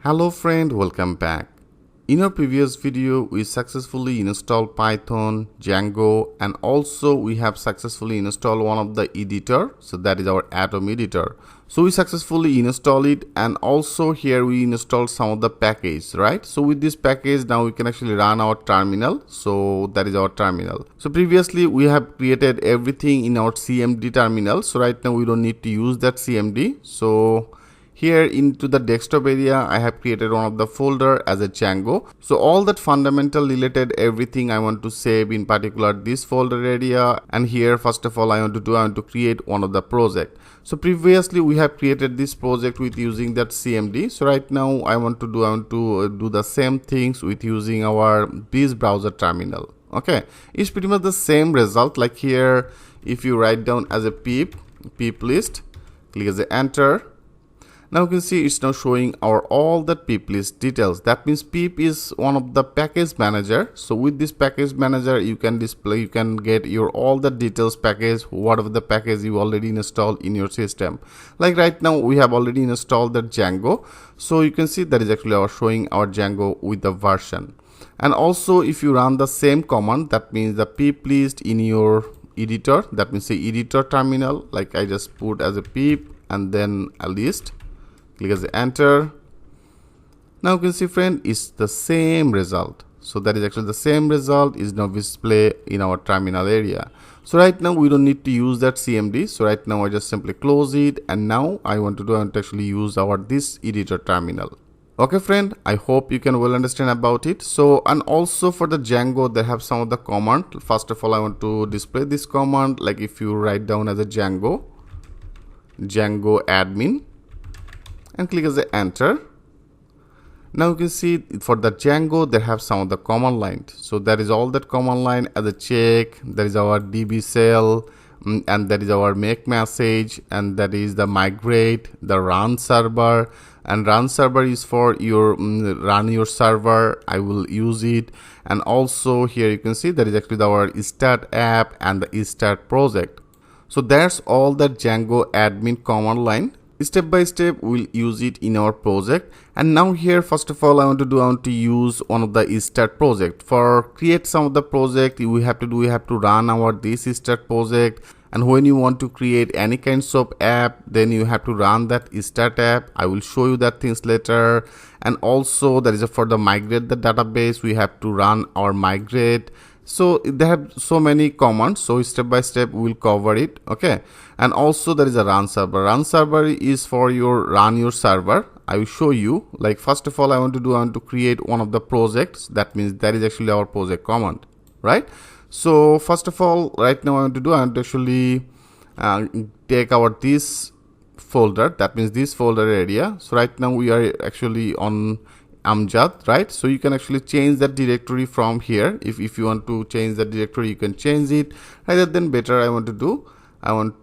Hello friend, welcome back. In our previous video, we successfully installed Python, Django, and also we have successfully installed one of the editor. So that is our Atom editor. So we successfully install it, and also here we installed some of the package, right? So with this package, now we can actually run our terminal. So that is our terminal. So previously we have created everything in our CMD terminal. So right now we don't need to use that CMD. So here into the desktop area, I have created one of the folder as a Django. So all that fundamental related everything I want to save in particular this folder area. And here first of all I want to create one of the project. So previously we have created this project with using that CMD. So right now I want to do the same things with using our Breeze browser terminal. Okay, it's pretty much the same result. Like here, if you write down as a pip list, click as a enter. Now you can see it's now showing our all the pip list details. That means pip is one of the package manager. So with this package manager, you can get your all the details package, whatever the package you already installed in your system. Like right now we have already installed the Django. So you can see that is actually showing our Django with the version. And also if you run the same command, that means the pip list in your editor, that means the editor terminal, like I just put as a pip and then a list. Click as enter. Now you can see friend, it's the same result. So that is actually the same result is now display in our terminal area. So right now we don't need to use that CMD. So right now I just simply close it, and now I want to actually use our this editor terminal. Okay friend, I hope you can well understand about it. So and also for the Django, they have some of the command. First of all, I want to display this command. Like if you write down as a Django admin, and click as a enter. Now you can see for the Django they have some of the command lines. So that is all that command line as a check. That is our DB cell, and that is our make message, and that is the migrate, the run server, and run server is for your run your server. I will use it. And also here you can see that is actually our start app and the start project. So that's all the Django admin command line. Step by step we'll use it in our project. And now here first of all I want to use one of the start project. For create some of the project we have to run our this start project. And when you want to create any kinds of app, then you have to run that start app. I will show you that things later. And also there is for the migrate the database, we have to run our migrate. So they have so many commands, so step by step we will cover it. Okay, and also there is a run server. Run server is for your run your server. I will show you. Like first of all I want to create one of the projects. That means that is actually our project command, right? So first of all right now I want to actually take our this folder, that means this folder area. So right now we are actually on Amjad, right? So you can actually change that directory from here. If you want to change the directory, you can change it. Rather than better, I want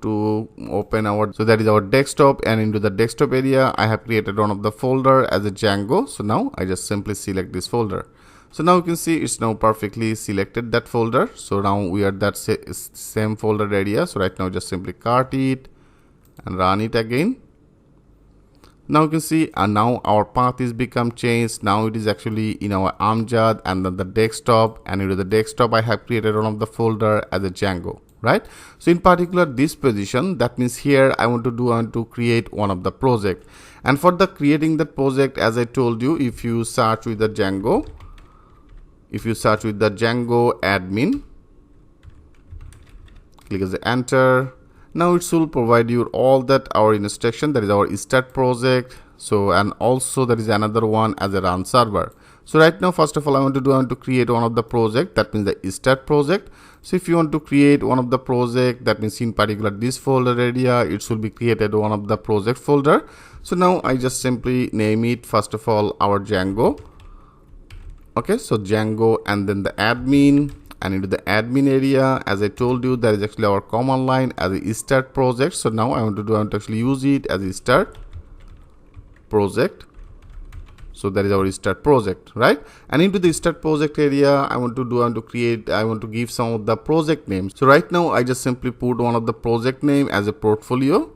to open our, so that is our desktop, and into the desktop area I have created one of the folder as a Django. So now I just simply select this folder. So now you can see it's now perfectly selected that folder. So now we are that same folder area. So right now just simply cart it and run it again. Now you can see, and now our path is become changed. Now it is actually in our Amjad and then the desktop, and into the desktop I have created one of the folder as a Django, right? So in particular this position, that means here I want to create one of the project. And for the creating the project, as I told you, if you search with the Django, admin, click as enter. Now it will provide you all that our instruction, that is our start project. So and also there is another one as a run server. So right now first of all I want to create one of the project, that means the start project. So if you want to create one of the project, that means in particular this folder area, it will be created one of the project folder. So now I just simply name it first of all our Django. Okay, so Django and then the admin. And into the admin area, as I told you, that is actually our command line as a start project. So now I want to actually use it as a start project. So that is our start project, right? And into the start project area, I want to give some of the project names. So right now I just simply put one of the project name as a portfolio.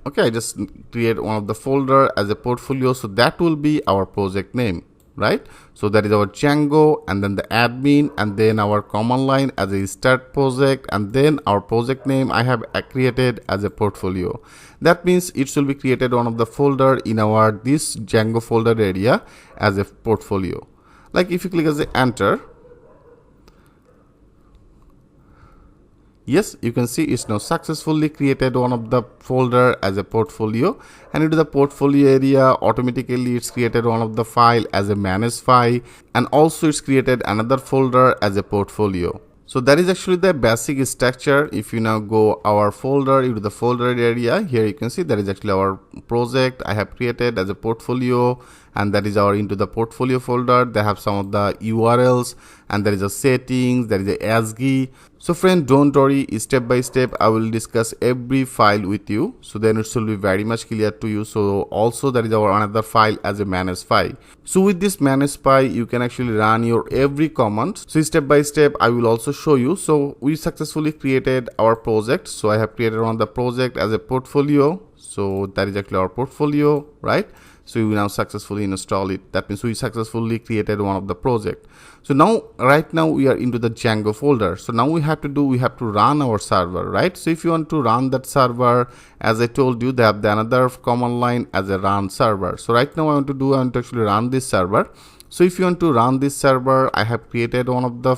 Okay, I just create one of the folder as a portfolio, so that will be our project name, right? So that is our Django, and then the admin, and then our command line as a start project, and then our project name I have created as a portfolio. That means it will be created one of the folder in our this Django folder area as a portfolio. Like if you click as a enter, yes, you can see it's now successfully created one of the folder as a portfolio, and into the portfolio area automatically it's created one of the file as a manage file, and also it's created another folder as a portfolio. So that is actually the basic structure. If you now go our folder into the folder area, here you can see that is actually our project I have created as a portfolio, and that is our into the portfolio folder. They have some of the URLs, and there is a settings, there is a ASCII. So friend, don't worry, step by step I will discuss every file with you, so then it will be very much clear to you. So also there is our another file as a manage file. So with this manage file you can actually run your every command. So step by step I will also show you. So we successfully created our project. So I have created one of the project as a portfolio. So that is actually our portfolio, right? So we now successfully install it. That means we successfully created one of the project. So now right now we are into the Django folder. So now we have to run our server, right? So if you want to run that server, as I told you, they have the another command line as a run server. So right now I want to actually run this server. So if you want to run this server, I have created one of the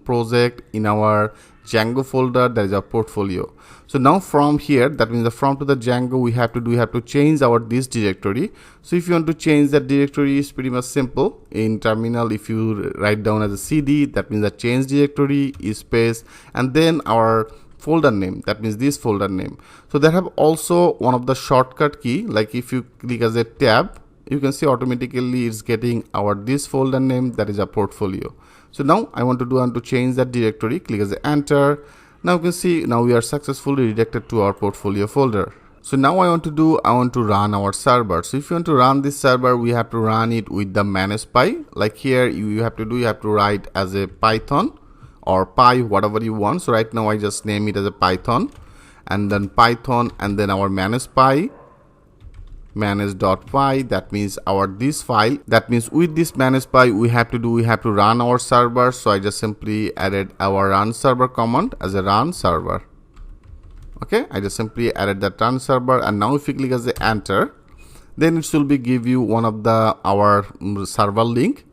project in our Django folder, that is our portfolio. So now from here, that means from to the Django, we have to change our this directory. So if you want to change that directory, is pretty much simple. In terminal, if you write down as a cd, that means the change directory is space, and then our folder name, that means this folder name. So they have also one of the shortcut key, like if you click as a tab, you can see automatically it's getting our this folder name, that is a portfolio. So now I want to change that directory, click as a enter. Now you can see now we are successfully redirected to our portfolio folder. So now I want to run our server. So if you want to run this server, we have to run it with the manage.py. Like here you have to write as a Python or py, whatever you want. So right now I just name it as a Python, and then Python, and then our manage.py, manage.py, that means our this file. That means with this manage.py we have to run our server. So I just simply added our run server command as a run server. Okay, I just simply added that run server, and now if you click as the enter, then it will be give you one of the our server link.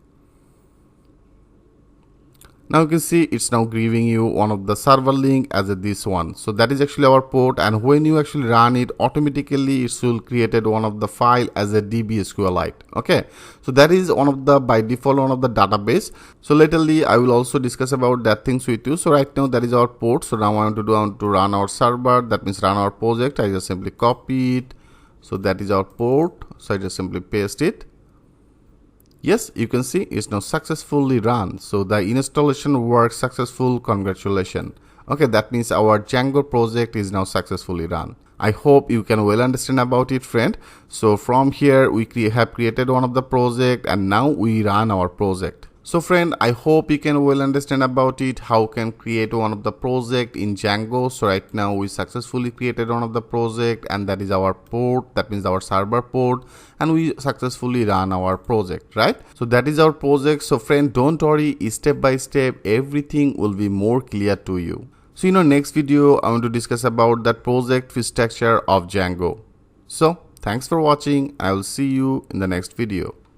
Now you can see it's now giving you one of the server link as a this one. So that is actually our port, and when you actually run it, automatically it will created one of the file as a DB SQLite. Okay, so that is one of the by default one of the database. So laterly I will also discuss about that things with you. So right now that is our port. So now I want to run our server, that means run our project. I just simply copy it. So that is our port. So I just simply paste it. Yes, you can see it's now successfully run. So the installation works successful. Congratulations. Okay, that means our Django project is now successfully run. I hope you can well understand about it, friend. So from here we have created one of the project, and now we run our project. So friend, I hope you can well understand about it, how can create one of the project in Django. So right now we successfully created one of the project, and that is our port, that means our server port, and we successfully run our project, right? So that is our project. So friend, don't worry, step by step everything will be more clear to you. So in our next video I want to discuss about that project structure of Django. So thanks for watching, and I will see you in the next video.